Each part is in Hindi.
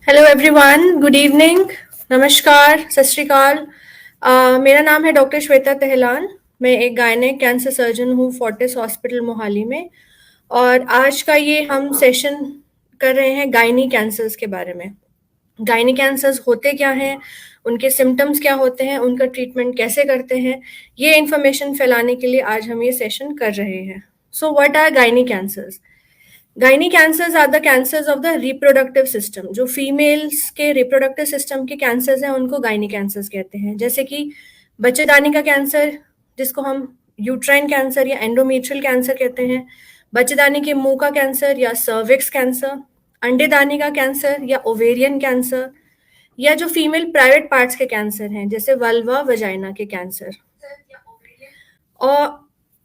हेलो एवरीवन, गुड इवनिंग, नमस्कार, सत श्री अकाल। मेरा नाम है डॉक्टर श्वेता तेहलान। मैं एक गायनेक कैंसर सर्जन हूँ फोर्टिस हॉस्पिटल मोहाली में। और आज का ये हम सेशन कर रहे हैं गायनी कैंसर्स के बारे में। गायनी कैंसर्स होते क्या हैं, उनके सिम्टम्स क्या होते हैं, उनका ट्रीटमेंट कैसे करते हैं, ये इन्फॉर्मेशन फैलाने के लिए आज हम ये सेशन कर रहे हैं। So what are gynae cancers? Gynae cancers are the cancers of the reproductive system. जो फीमेल्स के रिप्रोडक्टिव सिस्टम के कैंसर्स हैं उनको गायनी कैंसर्स कहते हैं। जैसे कि बच्चेदानी का कैंसर, जिसको हम यूट्राइन कैंसर या एंडोमेट्रियल कैंसर कहते हैं, बच्चेदानी के मुंह का कैंसर या सर्विक्स कैंसर, अंडेदानी का कैंसर या ओवेरियन कैंसर, या जो फीमेल प्राइवेट पार्ट्स के कैंसर हैं जैसे वल्वा वजाइना के कैंसर। और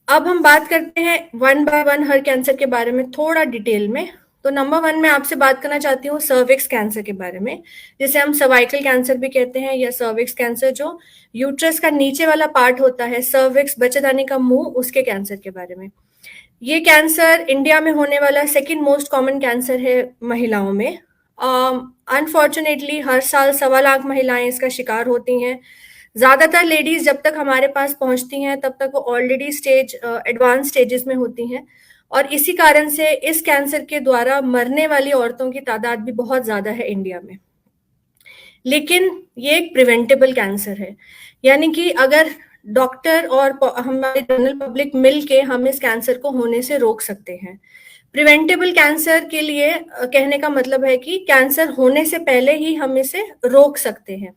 अब हम बात करते हैं one by one her cancer के बारे में थोड़ा डिटेल में। तो नंबर वन में आपसे बात करना चाहती हूँ सर्विक्स कैंसर के बारे में, जिसे हम सर्वाइकल कैंसर भी कहते हैं, या सर्विक्स कैंसर जो यूट्रस का नीचे वाला पार्ट होता है, सर्विक्स बच्चेदानी का मुंह, उसके कैंसर के बारे में। ये कैंसर इंडिया में होने वाला सेकंड मोस्ट कॉमन कैंसर है महिलाओं में। अनफॉर्चुनेटली हर साल 1.25 लाख महिलाएं इसका शिकार होती हैं। ज्यादातर लेडीज जब तक हमारे पास पहुंचती हैं तब तक वो ऑलरेडी एडवांस स्टेजेस में होती हैं। और इसी कारण से इस कैंसर के द्वारा मरने वाली औरतों की तादाद भी बहुत ज्यादा है इंडिया में। लेकिन ये एक प्रिवेंटेबल कैंसर है, यानी कि अगर डॉक्टर और हमारी जनरल पब्लिक मिल के हम इस कैंसर को होने से रोक सकते हैं। प्रिवेंटेबल कैंसर के लिए कहने का मतलब है कि कैंसर होने से पहले ही हम इसे रोक सकते हैं।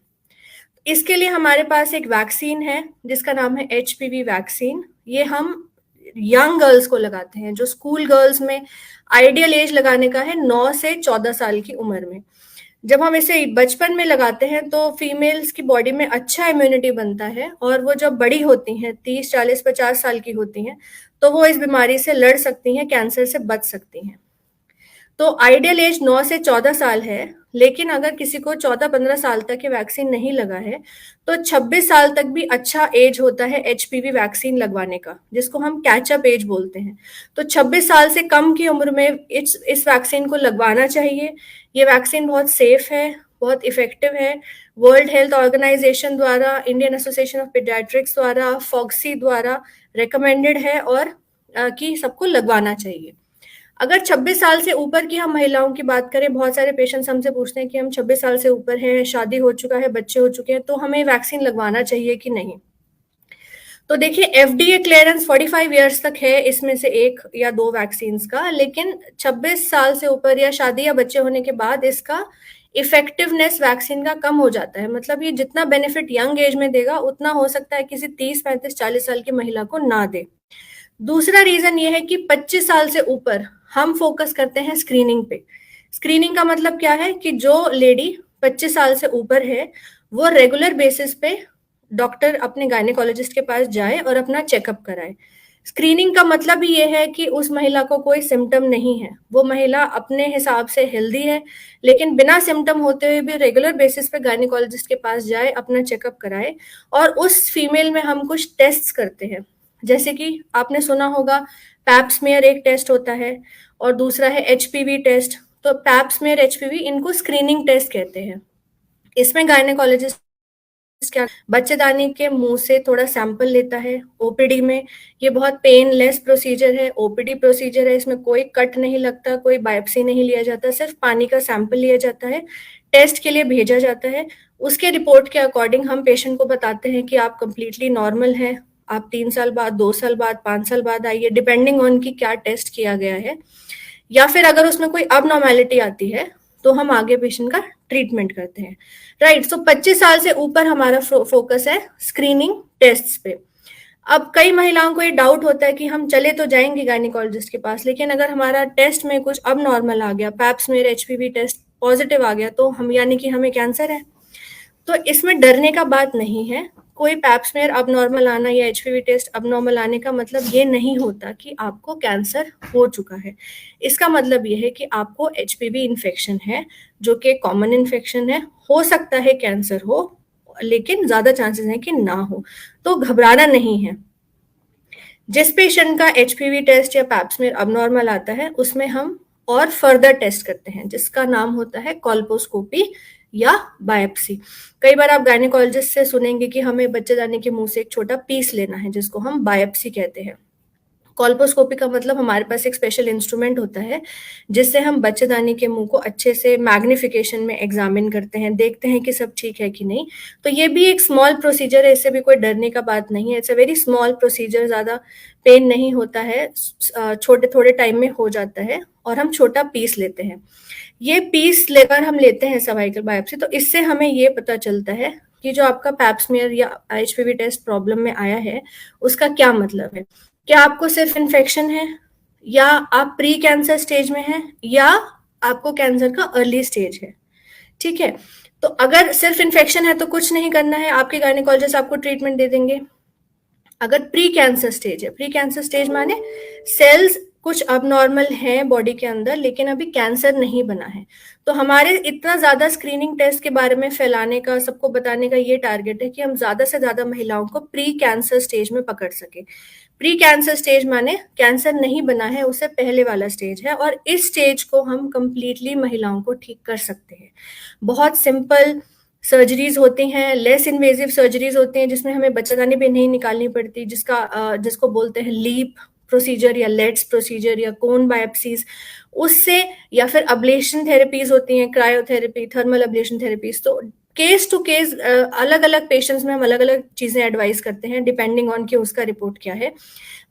इसके लिए हमारे पास एक वैक्सीन है जिसका नाम है एचपीवी वैक्सीन। ये हम यंग गर्ल्स को लगाते हैं। जो स्कूल गर्ल्स में आइडियल एज लगाने का है 9 से 14 साल की उम्र में। जब हम इसे बचपन में लगाते हैं तो फीमेल्स की बॉडी में अच्छा इम्यूनिटी बनता है, और वो जब बड़ी होती हैं 30 40 50 साल की होती हैं तो वो इस बीमारी से लड़ सकती हैं, कैंसर से बच सकती हैं। तो आइडियल एज 9 से 14 साल है, लेकिन अगर किसी को 14-15 साल तक ये वैक्सीन नहीं लगा है तो 26 साल तक भी अच्छा एज होता है एचपीवी वैक्सीन लगवाने का, जिसको हम कैचअप एज बोलते हैं। तो 26 साल से कम की उम्र में इस वैक्सीन को लगवाना चाहिए। ये वैक्सीन बहुत सेफ है, बहुत इफेक्टिव है। वर्ल्ड हेल्थ ऑर्गेनाइजेशन द्वारा, इंडियन एसोसिएशन ऑफ पीडियाट्रिक्स द्वारा, फॉक्सी द्वारा रिकमेंडेड है, और कि सबको लगवाना चाहिए। अगर 26 साल से ऊपर की हम महिलाओं की बात करें, बहुत सारे पेशेंट्स हमसे पूछते हैं कि हम 26 साल से ऊपर हैं, शादी हो चुका है, बच्चे हो चुके हैं, तो हमें वैक्सीन लगवाना चाहिए कि नहीं? तो देखिए, एफडीए क्लियरेंस 45 ईयर्स तक है इसमें से एक या दो वैक्सीन का, लेकिन 26 साल से ऊपर या शादी या बच्चे होने के बाद इसका इफेक्टिवनेस वैक्सीन का कम हो जाता है। मतलब ये जितना बेनिफिट यंग एज में देगा उतना हो सकता है किसी 30 35 40 साल की महिला को ना दे। दूसरा रीजन ये है कि 25 साल से ऊपर हम फोकस करते हैं स्क्रीनिंग पे। स्क्रीनिंग का मतलब क्या है कि जो लेडी 25 साल से ऊपर है वो रेगुलर बेसिस पे डॉक्टर अपने गायनेकोलॉजिस्ट के पास जाए और अपना चेकअप कराए। स्क्रीनिंग का मतलब ही ये है कि उस महिला को कोई सिम्टम नहीं है, वो महिला अपने हिसाब से हेल्दी है, लेकिन बिना सिम्टम होते हुए भी रेगुलर बेसिस पे गायनेकोलॉजिस्ट के पास जाए, अपना चेकअप कराए। और उस फीमेल में हम कुछ टेस्ट करते हैं, जैसे कि आपने सुना होगा पैप्समेयर एक टेस्ट होता है, और दूसरा है एचपीवी टेस्ट। तो पैप्समेयर, एचपीवी, इनको स्क्रीनिंग टेस्ट कहते हैं। इसमें गायनेकोलॉजिस्ट क्या बच्चेदानी के मुंह से थोड़ा सैंपल लेता है ओपीडी में। ये बहुत पेनलेस प्रोसीजर है, ओपीडी प्रोसीजर है। इसमें कोई कट नहीं लगता, कोई बायोप्सी नहीं लिया जाता, सिर्फ पानी का सैंपल लिया जाता है, टेस्ट के लिए भेजा जाता है। उसके रिपोर्ट के अकॉर्डिंग हम पेशेंट को बताते हैं कि आप कंप्लीटली नॉर्मल हैं, आप 3 साल बाद, 2 साल बाद, 5 साल बाद आइए, डिपेंडिंग ऑन की क्या टेस्ट किया गया है। या फिर अगर उसमें कोई अबनॉर्मेलिटी आती है तो हम आगे पेशेंट का ट्रीटमेंट करते हैं। राइट, सो 25 साल से ऊपर हमारा फोकस है स्क्रीनिंग टेस्ट पे। अब कई महिलाओं को ये डाउट होता है कि हम चले तो जाएंगे गायनेकोलॉजिस्ट के पास, लेकिन अगर हमारा टेस्ट में कुछ अब नॉर्मल आ गया, पैप्स में एचपीवी टेस्ट पॉजिटिव आ गया, तो हम यानी कि हमें कैंसर है। तो इसमें डरने का बात नहीं है। कोई पैप्समेयर अब नॉर्मल आना या एचपीवी टेस्ट अब नॉर्मल आने का मतलब ये नहीं होता कि आपको कैंसर हो चुका है। इसका मतलब ये है कि आपको एचपीवी इन्फेक्शन है, जो कि कॉमन इन्फेक्शन है। हो सकता है कैंसर हो, लेकिन ज्यादा चांसेस हैं कि ना हो, तो घबराना नहीं है। जिस पेशेंट का एचपीवी टेस्ट या पैप्समेयर अब नॉर्मल आता है उसमें हम और फर्दर टेस्ट करते हैं, जिसका नाम होता है कॉल्पोस्कोपी या बायोप्सी। कई बार आप गायनेकोलॉजिस्ट से सुनेंगे कि हमें बच्चेदानी के मुंह से एक छोटा पीस लेना है, जिसको हम बायोप्सी कहते हैं। कॉल्पोस्कोपी का मतलब हमारे पास एक स्पेशल इंस्ट्रूमेंट होता है जिससे हम बच्चेदानी के मुंह को अच्छे से मैग्निफिकेशन में एग्जामिन करते हैं, देखते हैं कि सब ठीक है कि नहीं। तो ये भी एक स्मॉल प्रोसीजर है, इससे भी कोई डरने का बात नहीं है। It's a very small procedure, ज्यादा पेन नहीं होता है, छोटे थोड़े टाइम में हो जाता है, और हम छोटा पीस लेते हैं। ये पीस लेकर हम लेते हैं सर्वाइकल बायोप्सी, तो इससे हमें ये पता चलता है कि जो आपका पैप्समियर या एचपीवी टेस्ट प्रॉब्लम में आया है उसका क्या मतलब है। क्या आपको सिर्फ इन्फेक्शन है, या आप प्री कैंसर स्टेज में हैं, या आपको कैंसर का अर्ली स्टेज है। ठीक है, तो अगर सिर्फ इन्फेक्शन है तो कुछ नहीं करना है, आपके गायनेकोलॉजिस्ट आपको ट्रीटमेंट दे देंगे। अगर प्री कैंसर स्टेज है, प्री कैंसर स्टेज माने सेल्स कुछ अबनॉर्मल हैं बॉडी के अंदर लेकिन अभी कैंसर नहीं बना है, तो हमारे इतना ज्यादा स्क्रीनिंग टेस्ट के बारे में फैलाने का, सबको बताने का ये टारगेट है कि हम ज्यादा से ज्यादा महिलाओं को प्री कैंसर स्टेज में पकड़ सके। प्री कैंसर स्टेज माने कैंसर नहीं बना है, उससे पहले वाला स्टेज है, और इस स्टेज को हम कंप्लीटली महिलाओं को ठीक कर सकते हैं। बहुत सिंपल सर्जरीज होती हैं, लेस इन्वेजिव सर्जरीज होती हैं जिसमें हमें बच्चेदानी भी नहीं निकालनी पड़ती, जिसको बोलते हैं लीप प्रोसीजर या लेट्स प्रोसीजर या कोन बायोप्सीज, उससे, या फिर अब्लेशन थेरेपीज होती हैं, क्रायोथेरेपी, थर्मल अब्लेशन थेरेपीज। तो केस टू केस अलग अलग पेशेंट्स में हम अलग अलग चीजें एडवाइस करते हैं डिपेंडिंग ऑन कि उसका रिपोर्ट क्या है।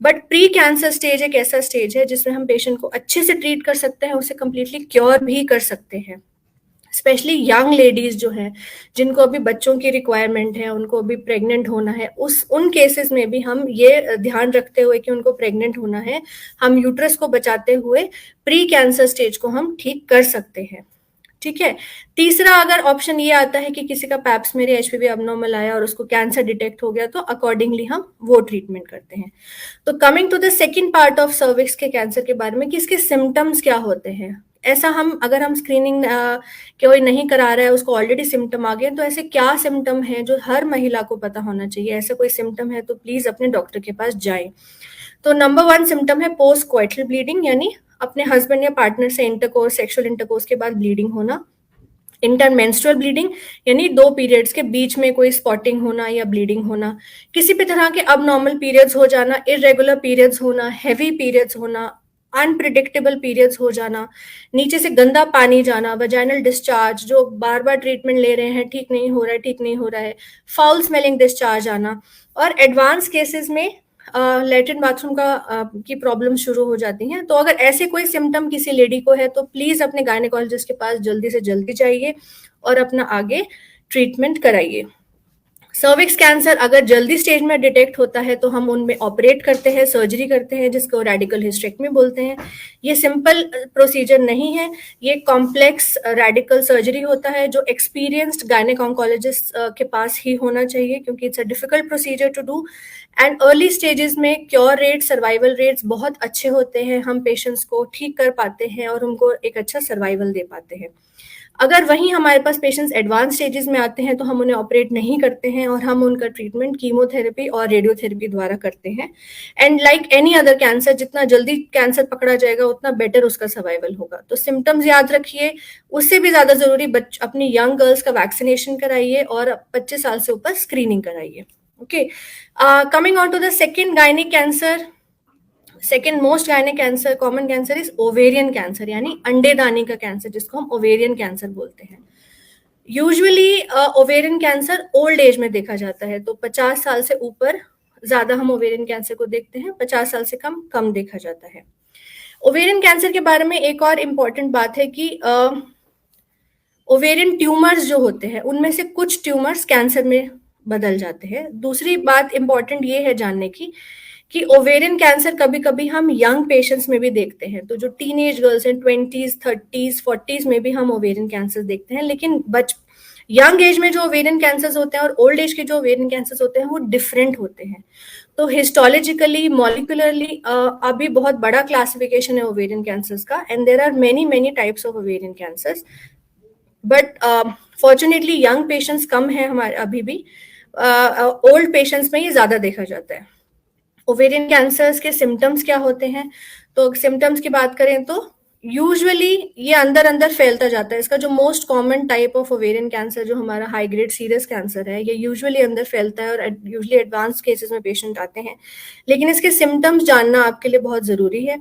बट प्री कैंसर स्टेज एक ऐसा स्टेज है जिसमें हम पेशेंट को अच्छे से ट्रीट कर सकते हैं, उसे कंप्लीटली क्योर भी कर सकते हैं। स्पेशली यंग लेडीज जो हैं, जिनको अभी बच्चों की रिक्वायरमेंट है, उनको अभी प्रेग्नेंट होना है, उन केसेस में भी हम ये ध्यान रखते हुए कि उनको प्रेग्नेंट होना है, हम यूट्रस को बचाते हुए प्री कैंसर स्टेज को हम ठीक कर सकते हैं। ठीक है, तीसरा अगर ऑप्शन ये आता है कि किसी का पैप्स मेरे एचपीवी अबनॉर्मल आया और उसको कैंसर डिटेक्ट हो गया, तो अकॉर्डिंगली हम वो ट्रीटमेंट करते हैं। तो coming to the second part of cervix के कैंसर के बारे में कि इसके सिम्टम्स क्या होते हैं। ऐसा अगर हम स्क्रीनिंग कोई नहीं करा रहा है, उसको ऑलरेडी सिम्टम आ गए, तो ऐसे क्या सिम्टम है जो हर महिला को पता होना चाहिए। ऐसा कोई सिम्टम है तो प्लीज अपने डॉक्टर के पास जाएं। तो नंबर 1 सिम्टम है पोस्ट कोइटल ब्लीडिंग, यानी अपने हस्बैंड या पार्टनर से इंटरकोर्स, सेक्सुअल इंटरकोर्स के बाद ब्लीडिंग होना। इंटरमेंस्ट्रुअल ब्लीडिंग, यानी 2 पीरियड्स के बीच में कोई स्पॉटिंग होना या ब्लीडिंग होना। किसी भी तरह के अबनॉर्मल पीरियड्स हो जाना, इरेगुलर पीरियड्स होना, हैवी पीरियड्स होना, अनप्रिडिक्टेबल पीरियड्स हो जाना, नीचे से गंदा पानी जाना, वजाइनल डिस्चार्ज जो बार बार ट्रीटमेंट ले रहे हैं, ठीक नहीं हो रहा है, फाउल स्मेलिंग डिस्चार्ज आना, और एडवांस केसेस में लैट्रिन बाथरूम की प्रॉब्लम शुरू हो जाती हैं। तो अगर ऐसे कोई सिम्टम किसी लेडी को है तो प्लीज अपने गायनेकोलॉजिस्ट के पास जल्दी से जल्दी जाइए और अपना आगे ट्रीटमेंट कराइए। सर्विक्स कैंसर अगर जल्दी स्टेज में डिटेक्ट होता है तो हम उनमें ऑपरेट करते हैं, सर्जरी करते हैं, जिसको रेडिकल हिस्टेक्टमी बोलते हैं। ये सिंपल प्रोसीजर नहीं है, ये कॉम्प्लेक्स रेडिकल सर्जरी होता है जो एक्सपीरियंस्ड गायनेक ऑन्कोलॉजिस्ट के पास ही होना चाहिए, क्योंकि it's a difficult procedure to do. And early stages में क्योर रेट, सर्वाइवल रेट्स बहुत अच्छे होते हैं, हम पेशेंट्स को ठीक कर पाते हैं और उनको एक अच्छा सर्वाइवल दे पाते हैं। अगर वहीं हमारे पास पेशेंट्स एडवांस स्टेजेस में आते हैं तो हम उन्हें ऑपरेट नहीं करते हैं और हम उनका ट्रीटमेंट कीमोथेरेपी और रेडियोथेरेपी द्वारा करते हैं। And like any other cancer, जितना जल्दी कैंसर पकड़ा जाएगा उतना बेटर उसका सर्वाइवल होगा। तो सिम्टम्स याद रखिए, उससे भी ज्यादा जरूरी अपनी यंग गर्ल्स का वैक्सीनेशन कराइए और 25 साल से ऊपर स्क्रीनिंग कराइए। Okay, coming on to the second gynaec cancer, second most gynaec cancer, common cancer is ovarian cancer, यानी अंडेदानी का कैंसर, जिसको हम ओवेरियन कैंसर बोलते हैं। Usually ovarian cancer old age में देखा जाता है, तो 50 साल से ऊपर ज्यादा हम ओवेरियन कैंसर को देखते हैं, 50 साल से कम कम देखा जाता है। ओवेरियन कैंसर के बारे में एक और इम्पॉर्टेंट बात है कि ओवेरियन ट्यूमर्स जो होते हैं उनमें से कुछ ट्यूमर्स कैंसर में बदल जाते हैं। दूसरी बात इम्पॉर्टेंट ये है जानने की कि ओवेरियन कैंसर कभी कभी हम यंग पेशेंट्स में भी देखते हैं, तो जो टीनेज गर्ल्स हैं 20s, 30s, 40s में भी हम ओवेरियन कैंसर देखते हैं। लेकिन यंग एज में जो ओवेरियन कैंसर्स होते हैं और ओल्ड एज के जो ओवेरियन कैंसर्स होते हैं वो डिफरेंट होते हैं। तो हिस्टोलॉजिकली, मॉलिक्यूलरली अभी बहुत बड़ा क्लासिफिकेशन है ओवेरियन कैंसर्स का, and there are many types of ovarian cancers. But fortunately young patients कम है हमारे अभी भी, ओल्ड पेशेंट्स में ये ज्यादा देखा जाता है। ओवेरियन कैंसर्स के सिम्टम्स क्या होते हैं, तो सिम्टम्स की बात करें तो यूजुअली ये अंदर अंदर फैलता जाता है। इसका जो most common type of ovarian cancer जो हमारा हाई ग्रेड सीरियस कैंसर है, ये यूजुअली अंदर फैलता है और यूजुअली एडवांस केसेस में पेशेंट आते हैं, लेकिन इसके सिम्टम्स जानना आपके लिए बहुत जरूरी है।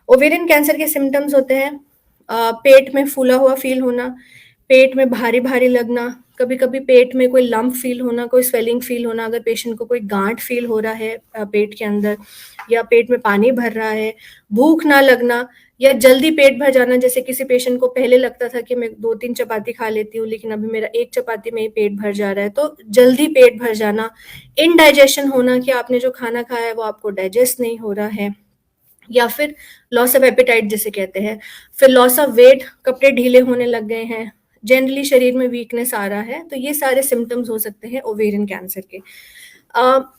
ओवेरियन कैंसर के सिम्टम्स होते हैं पेट में फूला हुआ फील होना, पेट में भारी भारी लगना, कभी कभी पेट में कोई लंप फील होना, कोई स्वेलिंग फील होना, अगर पेशेंट को कोई गांठ फील हो रहा है पेट के अंदर, या पेट में पानी भर रहा है, भूख ना लगना, या जल्दी पेट भर जाना। जैसे किसी पेशेंट को पहले लगता था कि मैं 2-3 चपाती खा लेती हूँ, लेकिन अभी मेरा 1 चपाती में ही पेट भर जा रहा है, तो जल्दी पेट भर जाना। इनडाइजेशन होना कि आपने जो खाना खाया है वो आपको डाइजेस्ट नहीं हो रहा है, या फिर लॉस ऑफ एपेटाइट जिसे कहते हैं। फिर लॉस ऑफ वेट, कपड़े ढीले होने लग गए हैं, जनरली शरीर में वीकनेस आ रहा है, तो ये सारे सिम्टम्स हो सकते हैं ओवेरियन कैंसर के।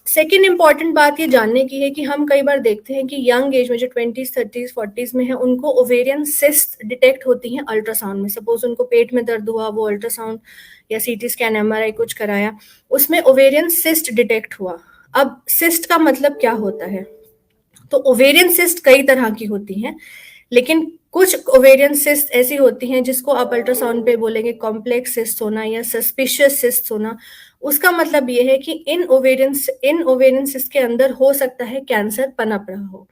सेकेंड इंपॉर्टेंट बात ये जानने की है कि हम कई बार देखते हैं कि यंग एज में जो 20s 30s 40s में है, उनको ओवेरियन सिस्ट डिटेक्ट होती हैं अल्ट्रासाउंड में। सपोज उनको पेट में दर्द हुआ, वो अल्ट्रासाउंड या सीटी स्कैन एमआरआई कुछ कराया, उसमें ओवेरियन सिस्ट डिटेक्ट हुआ। अब सिस्ट का मतलब क्या होता है? तो ओवेरियन सिस्ट कई तरह की होती हैं, लेकिन कुछ ओवेरियन सिस्ट ऐसी होती हैं जिसको आप अल्ट्रासाउंड पे बोलेंगे कॉम्प्लेक्स सिस्ट होना या सस्पिशियस सिस्ट होना। उसका मतलब ये है कि इन ओवेरियन सिस्ट के अंदर हो सकता है कैंसर पनप रहा हो।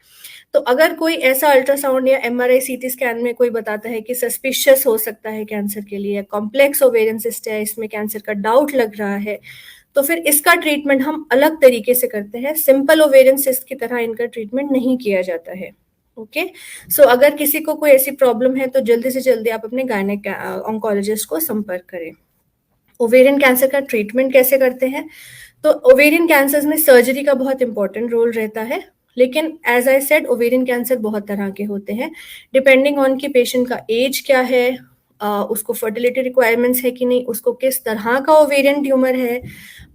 तो अगर कोई ऐसा अल्ट्रासाउंड या एमआरआई सीटी स्कैन में कोई बताता है कि सस्पिशियस हो सकता है कैंसर के लिए, कॉम्प्लेक्स ओवेरियन सिस्ट है, इसमें कैंसर का डाउट लग रहा है, तो फिर इसका ट्रीटमेंट हम अलग तरीके से करते हैं। सिंपल ओवेरियन सिस्ट की तरह इनका ट्रीटमेंट नहीं किया जाता है। ओके, सो अगर किसी को कोई ऐसी प्रॉब्लम है तो जल्दी से जल्दी आप अपने गायनेक ऑन्कोलॉजिस्ट को संपर्क करें। ओवेरियन कैंसर का ट्रीटमेंट कैसे करते हैं? तो ओवेरियन कैंसर में सर्जरी का बहुत इंपॉर्टेंट रोल रहता है, लेकिन as I said ovarian cancer बहुत तरह के होते हैं, डिपेंडिंग ऑन कि पेशेंट का एज क्या है, उसको फर्टिलिटी रिक्वायरमेंट्स है कि नहीं, उसको किस तरह का ओवेरियन ट्यूमर है,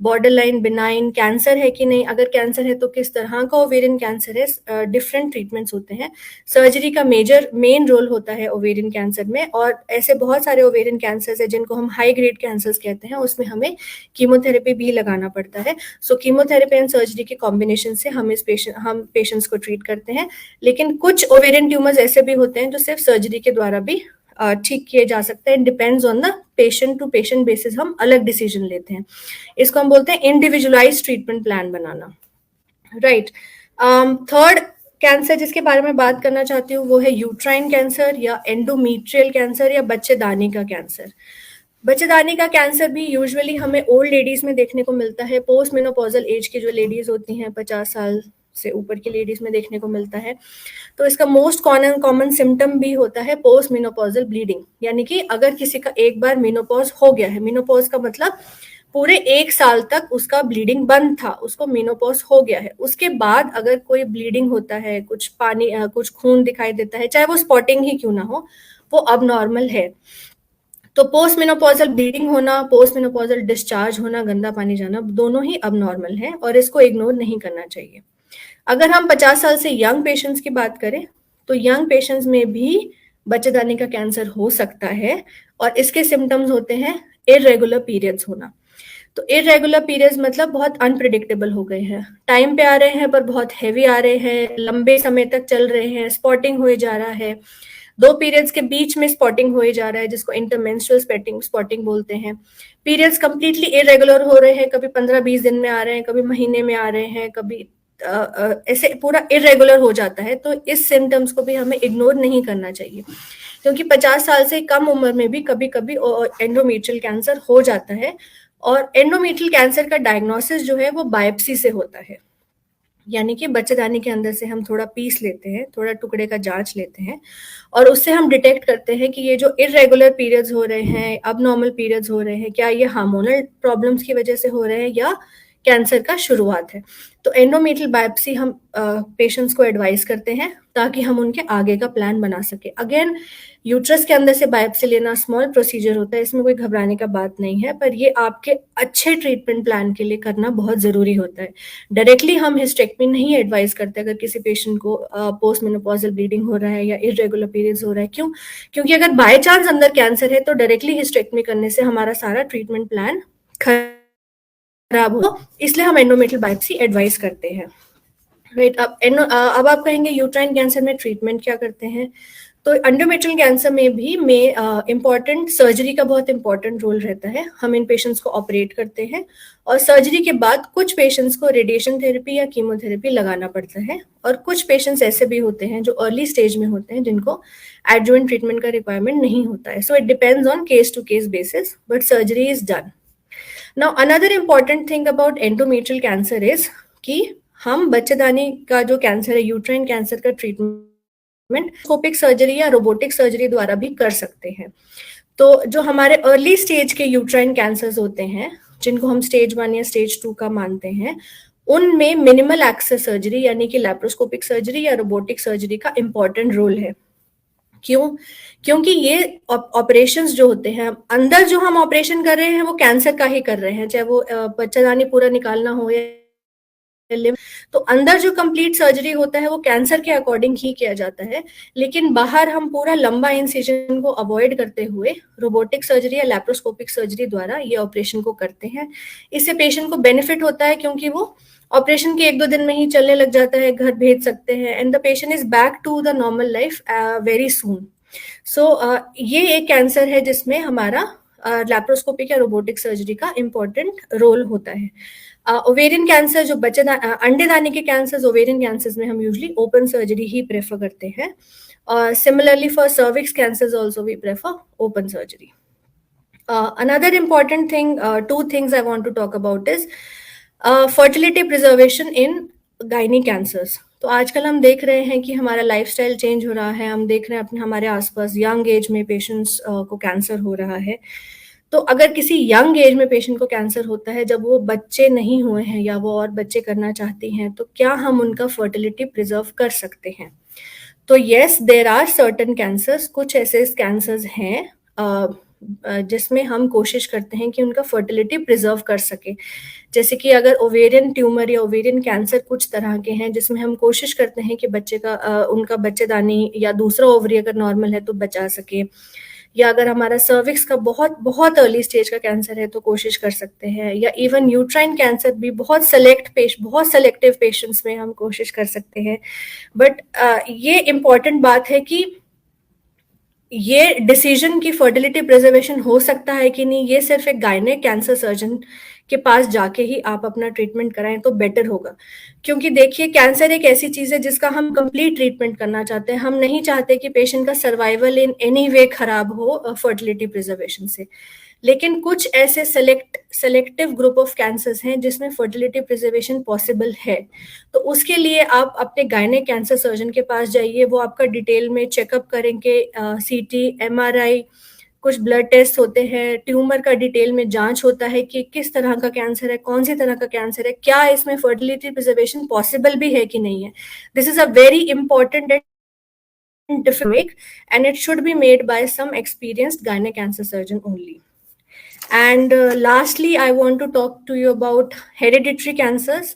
बॉर्डर लाइन बिनाइन कैंसर है कि नहीं, अगर कैंसर है तो किस तरह का ओवेरियन कैंसर है। डिफरेंट ट्रीटमेंट्स होते हैं। सर्जरी का मेन रोल होता है ओवेरियन कैंसर में, और ऐसे बहुत सारे ओवेरियन कैंसर्स है जिनको हम हाई ग्रेड कैंसर्स कहते हैं, उसमें हमें कीमोथेरेपी भी लगाना पड़ता है। सो कीमोथेरेपी एंड सर्जरी के कॉम्बिनेशन से हम पेशेंट्स को ट्रीट करते हैं। लेकिन कुछ ओवेरियन ट्यूमर्स ऐसे भी होते हैं जो सिर्फ सर्जरी के द्वारा भी ठीक किए जा सकते हैं। Depends on the patient to patient basis हम अलग डिसीजन लेते हैं। इसको हम बोलते हैं इंडिविजुअलाइज ट्रीटमेंट प्लान बनाना। राइट। थर्ड कैंसर जिसके बारे में बात करना चाहती हूँ वो है यूट्राइन कैंसर या एंडोमीट्रियल कैंसर या बच्चेदानी का कैंसर। बच्चेदानी का कैंसर भी यूजुअली हमें ओल्ड लेडीज में देखने को मिलता है। पोस्ट मेनोपॉजल एज की जो लेडीज होती हैं, 50 साल से ऊपर की लेडीज में देखने को मिलता है। तो इसका मोस्ट कॉमन सिम्टम भी होता है पोस्ट मेनोपॉजल ब्लीडिंग, यानी कि अगर किसी का एक बार मेनोपॉज हो गया है, मेनोपॉज का मतलब पूरे 1 साल तक उसका ब्लीडिंग बंद था, उसको मेनोपॉज हो गया है, उसके बाद अगर कोई ब्लीडिंग होता है, कुछ पानी कुछ खून दिखाई देता है, चाहे वो स्पॉटिंग ही क्यों ना हो, वो अब नॉर्मल है। तो पोस्ट मेनोपॉजल ब्लीडिंग होना, पोस्ट मेनोपॉजल डिस्चार्ज होना, गंदा पानी जाना, दोनों ही अब नॉर्मल है और इसको इग्नोर नहीं करना चाहिए। अगर हम 50 साल से यंग पेशेंट्स की बात करें तो यंग पेशेंट्स में भी बच्चेदानी का कैंसर हो सकता है, और इसके सिम्टम्स होते हैं इरेगुलर पीरियड्स होना। तो इरेगुलर पीरियड्स मतलब बहुत अनप्रिडिक्टेबल हो गए हैं, टाइम पे आ रहे हैं पर बहुत हैवी आ रहे हैं, लंबे समय तक चल रहे हैं, स्पॉटिंग हो जा रहा है, 2 पीरियड्स के बीच में स्पॉटिंग हो जा रहा है जिसको इंटरमेंस्ट्रुअल स्पॉटिंग बोलते हैं। पीरियड्स कंप्लीटली इरेगुलर हो रहे हैं, कभी 15-20 दिन में आ रहे हैं, कभी महीने में आ रहे हैं, कभी ऐसे पूरा इरेगुलर हो जाता है। तो इस सिम्टम्स को भी हमें इग्नोर नहीं करना चाहिए, क्योंकि 50 साल से कम उम्र में भी कभी कभी एंडोमेट्रियल कैंसर हो जाता है। और एंडोमेट्रियल कैंसर का डायग्नोसिस जो है वो बायोप्सी से होता है, यानी कि बच्चेदानी के अंदर से हम थोड़ा पीस लेते हैं, थोड़ा टुकड़े का जांच लेते हैं, और उससे हम डिटेक्ट करते हैं कि ये जो इरेगुलर पीरियड्स हो रहे हैं, अब नॉर्मल पीरियड्स हो रहे हैं, क्या ये हार्मोनल प्रॉब्लम्स की वजह से हो रहे हैं या कैंसर का शुरुआत है। तो एंडोमेट्रियल बायोप्सी हम पेशेंट्स को एडवाइस करते हैं ताकि हम उनके आगे का प्लान बना सके। अगेन, यूट्रस के अंदर से बायोप्सी लेना स्मॉल प्रोसीजर होता है, इसमें कोई घबराने का बात नहीं है, पर ये आपके अच्छे ट्रीटमेंट प्लान के लिए करना बहुत जरूरी होता है। डायरेक्टली हम हिस्टेक्टमी नहीं एडवाइस करते अगर किसी पेशेंट को पोस्ट मेनोपॉजल ब्लीडिंग हो रहा है या इरेगुलर पीरियड्स हो रहा है। क्यों? क्योंकि अगर बाय चांस अंदर कैंसर है तो डायरेक्टली हिस्टेक्टमी करने से हमारा सारा ट्रीटमेंट प्लान खराब हो, इसलिए हम एंडोमेट्रियल बायोप्सी एडवाइस करते हैं। राइट। अब आप कहेंगे यूट्राइन कैंसर में ट्रीटमेंट क्या करते हैं? तो एंडोमेट्रियल कैंसर में भी इम्पॉर्टेंट सर्जरी का बहुत इंपॉर्टेंट रोल रहता है। हम इन पेशेंट्स को ऑपरेट करते हैं और सर्जरी के बाद कुछ पेशेंट्स को रेडिएशन थेरेपी या कीमोथेरेपी लगाना पड़ता है, और कुछ पेशेंट्स ऐसे भी होते हैं जो अर्ली स्टेज में होते हैं जिनको एडजुवेंट ट्रीटमेंट का रिक्वायरमेंट नहीं होता है। So it depends on case to case basis, but surgery is done. Now another important thing about endometrial cancer is कि हम बच्चेदानी का जो कैंसर है, यूट्राइन कैंसर का ट्रीटमेंट स्कोपिक सर्जरी या रोबोटिक सर्जरी द्वारा भी कर सकते हैं। तो जो हमारे अर्ली स्टेज के यूट्राइन कैंसर्स होते हैं, जिनको हम स्टेज 1 या स्टेज 2 का मानते हैं, उनमें मिनिमल एक्सेस सर्जरी यानी कि लैप्रोस्कोपिक सर्जरी या रोबोटिक सर्जरी का इंपॉर्टेंट रोल है। क्यों? क्योंकि ये ऑपरेशंस जो होते हैं, अंदर जो हम ऑपरेशन कर रहे हैं वो कैंसर का ही कर रहे हैं, चाहे वो बच्चादानी पूरा निकालना हो या लिम्फ। तो अंदर जो कंप्लीट सर्जरी होता है वो कैंसर के अकॉर्डिंग ही किया जाता है, लेकिन बाहर हम पूरा लंबा इंसिजन को अवॉइड करते हुए रोबोटिक सर्जरी या लैप्रोस्कोपिक सर्जरी द्वारा ये ऑपरेशन को करते हैं। इससे पेशेंट को बेनिफिट होता है क्योंकि वो ऑपरेशन के 1-2 दिन में ही चलने लग जाता है, घर भेज सकते हैं, and the patient is back to the normal life very soon. So ये एक कैंसर है जिसमें हमारा लैप्रोस्कोपिक या रोबोटिक सर्जरी का इम्पोर्टेंट रोल होता है। ओवेरियन कैंसर जो अंडेदानी के कैंसर, ओवेरियन कैंसर्स में हम यूजुअली ओपन सर्जरी ही प्रेफर करते हैं, और similarly for cervix cancers also we prefer open surgery. Another important thing, 2 things I want to talk about is fertility preservation in gynae cancers. तो आजकल हम देख रहे हैं कि हमारा लाइफस्टाइल चेंज हो रहा है, हम देख रहे हैं अपने हमारे आसपास यंग एज में पेशेंट्स को कैंसर हो रहा है। तो अगर किसी यंग एज में पेशेंट को कैंसर होता है, जब वो बच्चे नहीं हुए हैं या वो और बच्चे करना चाहती हैं, तो क्या हम उनका फर्टिलिटी प्रिजर्व कर सकते हैं? तो yes, there are certain cancers, कुछ ऐसे कैंसर्स हैं जिसमें हम कोशिश करते हैं कि उनका फर्टिलिटी प्रिजर्व कर सके। जैसे कि अगर ओवेरियन ट्यूमर या ओवेरियन कैंसर कुछ तरह के हैं जिसमें हम कोशिश करते हैं कि उनका बच्चेदानी या दूसरा ओवरी अगर नॉर्मल है तो बचा सके, या अगर हमारा सर्विक्स का बहुत बहुत अर्ली स्टेज का कैंसर है तो कोशिश कर सकते हैं, या इवन यूट्राइन कैंसर भी बहुत सेलेक्टिव पेशेंट्स में हम कोशिश कर सकते हैं। बट ये इम्पॉर्टेंट बात है कि ये डिसीजन की फर्टिलिटी प्रिजर्वेशन हो सकता है कि नहीं, ये सिर्फ एक गायनेक कैंसर सर्जन के पास जाके ही आप अपना ट्रीटमेंट कराएं तो बेटर होगा। क्योंकि देखिए, कैंसर एक ऐसी चीज है जिसका हम कंप्लीट ट्रीटमेंट करना चाहते हैं। हम नहीं चाहते कि पेशेंट का सर्वाइवल इन एनी वे खराब हो फर्टिलिटी प्रिजर्वेशन से। लेकिन कुछ ऐसे सेलेक्टिव ग्रुप ऑफ कैंसर्स हैं जिसमें फर्टिलिटी प्रिजर्वेशन पॉसिबल है। तो उसके लिए आप अपने गायनेक कैंसर सर्जन के पास जाइए, वो आपका डिटेल में चेकअप करेंगे, सीटी, एमआरआई, कुछ ब्लड टेस्ट होते हैं, ट्यूमर का डिटेल में जांच होता है कि किस तरह का कैंसर है, कौन सी तरह का कैंसर है, क्या इसमें फर्टिलिटी प्रिजर्वेशन पॉसिबल भी है कि नहीं है। This is a very important and difficult, and it should be made by some experienced gynaec cancer surgeon only. And lastly, I want to talk to you about hereditary cancers.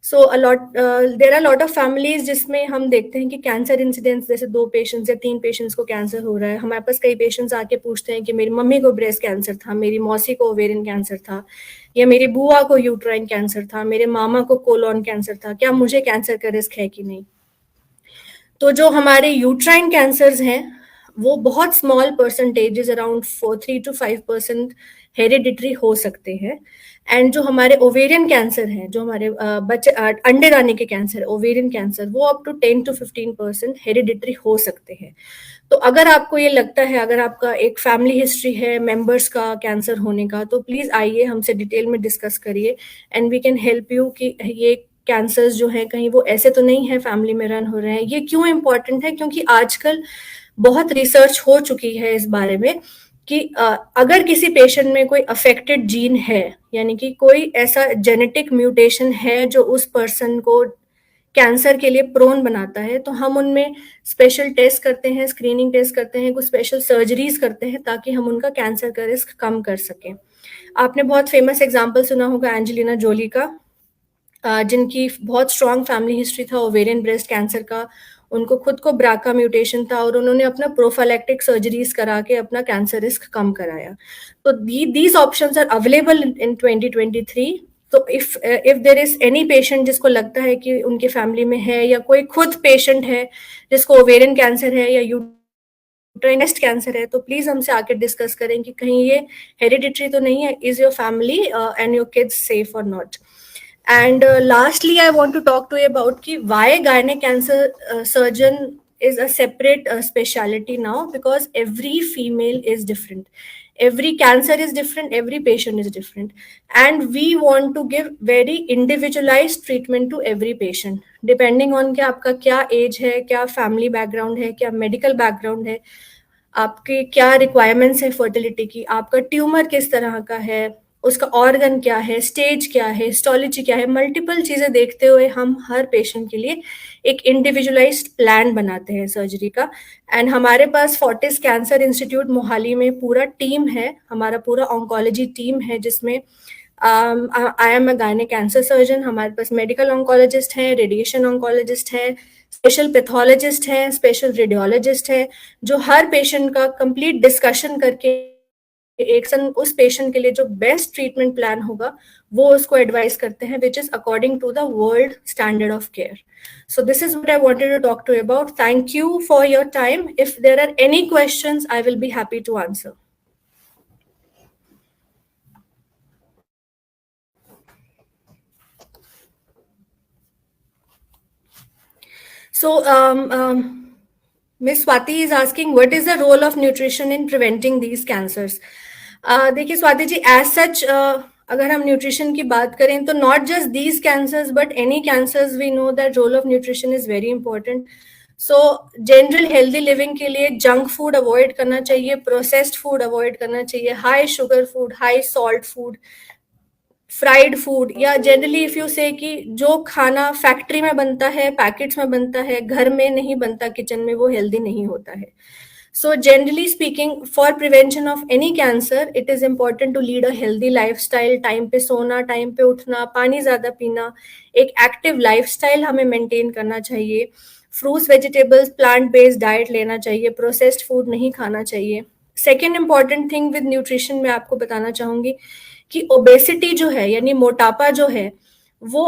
So there are a lot of families जिसमें हम देखते हैं कि कैंसर इंसिडेंट्स, जैसे 2 पेशेंट्स या 3 पेशेंट्स को कैंसर हो रहा है। हमारे पास कई पेशेंट्स आके पूछते हैं कि मेरी मम्मी को ब्रेस्ट कैंसर था, मेरी मौसी को ओवेरियन कैंसर था, या मेरी बुआ को यूट्राइन कैंसर था, मेरे मामा को कोलोन कैंसर था, क्या मुझे कैंसर का रिस्क है कि नहीं। तो जो हमारे यूट्राइन कैंसर्स हैं वो बहुत small percentages, around 3 to 5% hereditary हो सकते हैं। एंड जो हमारे ओवेरियन कैंसर हैं, जो हमारे अंडेदानी के कैंसर, ओवेरियन कैंसर, वो अप टू 10 to 15% हेरिडिटरी हो सकते हैं। तो अगर आपको ये लगता है, अगर आपका एक फैमिली हिस्ट्री है मेंबर्स का कैंसर होने का, तो प्लीज आइए, हमसे डिटेल में डिस्कस करिए, and we can help you कि ये कैंसर्स जो हैं कहीं वो ऐसे तो नहीं है फैमिली में रन हो रहे हैं। ये क्यों इम्पोर्टेंट है? क्योंकि आजकल बहुत रिसर्च हो चुकी है इस बारे में कि अगर किसी पेशेंट में कोई अफेक्टेड जीन है, यानी कि कोई ऐसा जेनेटिक म्यूटेशन है जो उस पर्सन को कैंसर के लिए प्रोन बनाता है, तो हम उनमें स्पेशल टेस्ट करते हैं, स्क्रीनिंग टेस्ट करते हैं, कुछ स्पेशल सर्जरीज करते हैं ताकि हम उनका कैंसर का रिस्क कम कर सकें। आपने बहुत फेमस एग्जाम्पल सुना होगा एंजेलिना जोली का, जिनकी बहुत स्ट्रॉन्ग फैमिली हिस्ट्री था ओवेरियन ब्रेस्ट कैंसर का। उनको खुद को ब्राका म्यूटेशन था और उन्होंने अपना प्रोफाइलैक्टिक सर्जरीज करा के अपना कैंसर रिस्क कम कराया। तो these options are available in 2023। तो if there is any patient जिसको लगता है कि उनके फैमिली में है, या कोई खुद पेशेंट है जिसको ओवेरियन कैंसर है या ब्रेस्ट कैंसर है, तो प्लीज हमसे आके डिस्कस करें कि कहीं ये हेरिडिटरी तो नहीं है, is your family and your kids safe और not. And lastly, I want to talk to you about ki why gynae cancer surgeon is a separate specialty now, because every female is different, every cancer is different, every patient is different, and we want to give very individualized treatment to every patient depending on कि आपका क्या age है, क्या family background है, क्या medical background है, आपके क्या रिक्वायरमेंट्स है फर्टिलिटी की, आपका ट्यूमर किस तरह का है, उसका ऑर्गन क्या है, स्टेज क्या है, हिस्टोलॉजी क्या है, मल्टीपल चीजें देखते हुए हम हर पेशेंट के लिए एक इंडिविजुअलाइज्ड प्लान बनाते हैं सर्जरी का. एंड हमारे पास फोर्टिस कैंसर इंस्टीट्यूट मोहाली में पूरा टीम है, हमारा पूरा ऑन्कोलॉजी टीम है, जिसमें आई एम अ गायने कैंसर सर्जन, हमारे पास मेडिकल ऑन्कोलॉजिस्ट हैं, रेडिएशन ऑन्कोलॉजिस्ट हैं, स्पेशल पैथोलॉजिस्ट हैं, स्पेशल रेडियोलॉजिस्ट है, जो हर पेशेंट का कंप्लीट डिस्कशन करके एक सन उस पेशेंट के लिए जो बेस्ट ट्रीटमेंट प्लान होगा वो उसको एडवाइस करते हैं, which is according to the world standard of care. So this is what I wanted to talk to you about. Thank you for your time. If there are any questions, I will be happy to answer. So Miss Swati is asking, what is the role of nutrition in preventing these cancers? देखिए स्वाति जी, एज सच अगर हम न्यूट्रिशन की बात करें तो not just these cancers but any cancers, we know that role of nutrition is very important. So general healthy living के लिए जंक फूड अवॉइड करना चाहिए, प्रोसेस्ड फूड अवॉइड करना चाहिए, high sugar food, high salt food, fried food, या जनरली इफ यू से कि जो खाना फैक्ट्री में बनता है, पैकेट्स में बनता है, घर में नहीं बनता किचन में, वो हेल्दी नहीं होता है. So generally speaking, for prevention of any cancer, it is important to lead a healthy lifestyle. Time पे सोना, टाइम पे उठना, पानी ज्यादा पीना, एक एक्टिव लाइफस्टाइल हमें मेंटेन करना चाहिए, fruits, vegetables, plant based diet लेना चाहिए, प्रोसेस्ड फूड नहीं खाना चाहिए. Second important thing with nutrition मैं आपको बताना चाहूंगी कि ओबेसिटी जो है, यानी मोटापा जो है, वो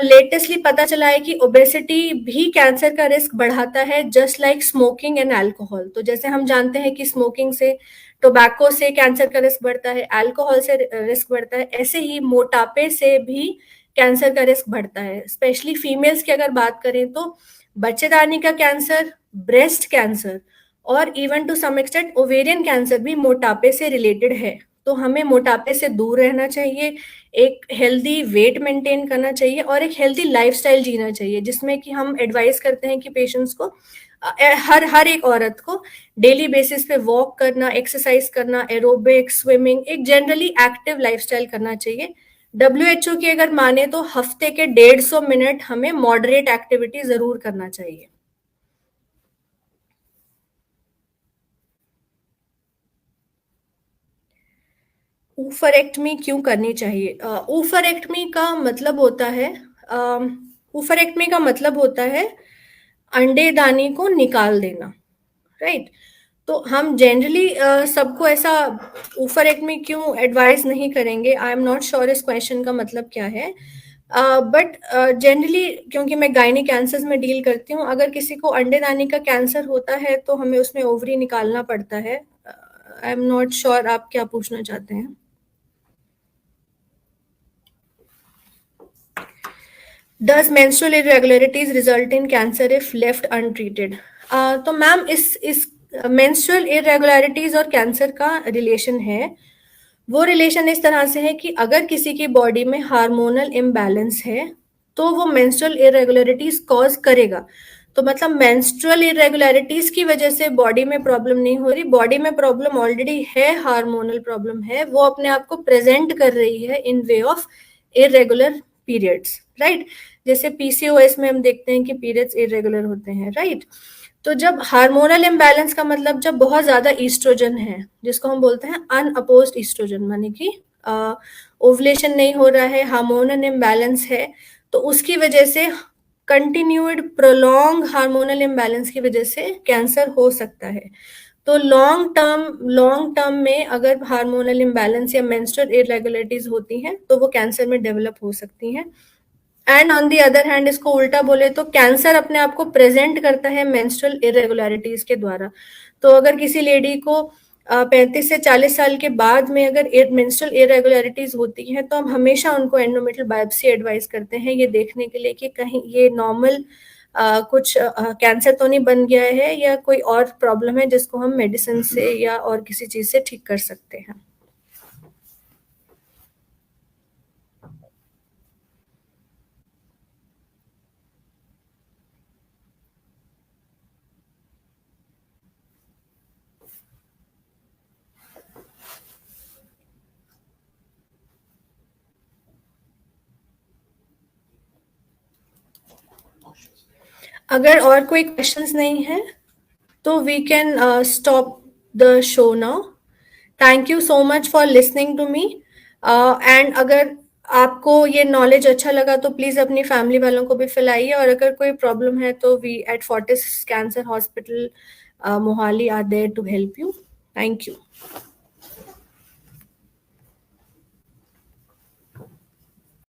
लेटेस्टली पता चला है कि ओबेसिटी भी कैंसर का रिस्क बढ़ाता है, just like smoking and alcohol. तो जैसे हम जानते हैं कि स्मोकिंग से, टोबैको से कैंसर का रिस्क बढ़ता है, अल्कोहल से रिस्क बढ़ता है, ऐसे ही मोटापे से भी कैंसर का रिस्क बढ़ता है. स्पेशली फीमेल्स की अगर बात करें तो बच्चेदानी का कैंसर, ब्रेस्ट कैंसर और even to some extent ovarian cancer भी मोटापे से रिलेटेड है. तो हमें मोटापे से दूर रहना चाहिए, एक हेल्दी वेट मेंटेन करना चाहिए और एक हेल्दी लाइफस्टाइल जीना चाहिए, जिसमें कि हम एडवाइस करते हैं कि पेशेंट्स को, हर एक औरत को डेली बेसिस पे वॉक करना, एक्सरसाइज करना, एरोबिक, स्विमिंग, एक जनरली एक्टिव लाइफस्टाइल करना चाहिए. WHO की अगर माने तो हफ्ते के 150 मिनट हमें मॉडरेट एक्टिविटी जरूर करना चाहिए. ऊफरेक्टमी क्यों करनी चाहिए? ऊफरेक्टमी का मतलब होता है, ऊफरेक्टमी का मतलब होता है अंडे दानी को निकाल देना, राइट? तो हम जनरली सबको ऐसा ऊफरेक्टमी क्यों एडवाइस नहीं करेंगे. आई एम नॉट श्योर इस क्वेश्चन का मतलब क्या है, बट जनरली क्योंकि मैं गायनी कैंसर्स में डील करती हूँ, अगर किसी को अंडेदानी का कैंसर होता है तो हमें उसमें ओवरी निकालना पड़ता है. आई एम नॉट श्योर आप क्या पूछना चाहते हैं. Does menstrual irregularities result in cancer if left untreated? तो मैम इस menstrual irregularities और कैंसर का रिलेशन है, वो रिलेशन इस तरह से है कि अगर किसी की बॉडी में हार्मोनल इम्बैलेंस है तो वो मेंस्ट्रुअल इरेगुलरिटीज कॉज करेगा. तो मतलब मेंस्ट्रुअल इरेगुलरिटीज की वजह से बॉडी में प्रॉब्लम नहीं हो रही, बॉडी में प्रॉब्लम ऑलरेडी है, हार्मोनल प्रॉब्लम है, वो अपने आप को प्रेजेंट कर रही है in way of irregular periods, right? जैसे PCOS में हम देखते हैं कि पीरियड्स इरेगुलर होते हैं, राइट? तो जब हार्मोनल इम्बैलेंस का मतलब जब बहुत ज्यादा ईस्ट्रोजन है, जिसको हम बोलते हैं अनअपोज्ड ईस्ट्रोजन, माने कि ओवुलेशन नहीं हो रहा है, हार्मोनल इम्बैलेंस है, तो उसकी वजह से कंटिन्यूड प्रोलॉन्ग हार्मोनल इम्बैलेंस की वजह से कैंसर हो सकता है. तो लॉन्ग टर्म में अगर हार्मोनल इम्बैलेंस या मेंस्ट्रुअल इरेगुलरिटीज होती हैं तो वो कैंसर में डेवलप हो सकती हैं. And on the other hand, इसको उल्टा बोले तो कैंसर अपने आप को प्रेजेंट करता है मेंस्ट्रुअल इरेगुलरिटीज के द्वारा. तो अगर किसी लेडी को 35 से 40 साल के बाद में अगर मेंस्ट्रुअल इरेगुलरिटीज होती हैं तो हम हमेशा उनको एंडोमेट्रियल बायोप्सी एडवाइस करते हैं, ये देखने के लिए कि कहीं ये नॉर्मल कुछ कैंसर तो नहीं बन गया है या कोई और प्रॉब्लम है जिसको हम मेडिसिन से या और किसी चीज से ठीक कर सकते हैं। अगर और कोई क्वेश्चंस नहीं है तो we can stop the show now. Thank you so much for listening to me. And अगर आपको ये नॉलेज अच्छा लगा तो प्लीज अपनी फैमिली वालों को भी फैलाइए, और अगर कोई प्रॉब्लम है तो we at Fortis cancer hospital Mohali are there to help you. Thank you.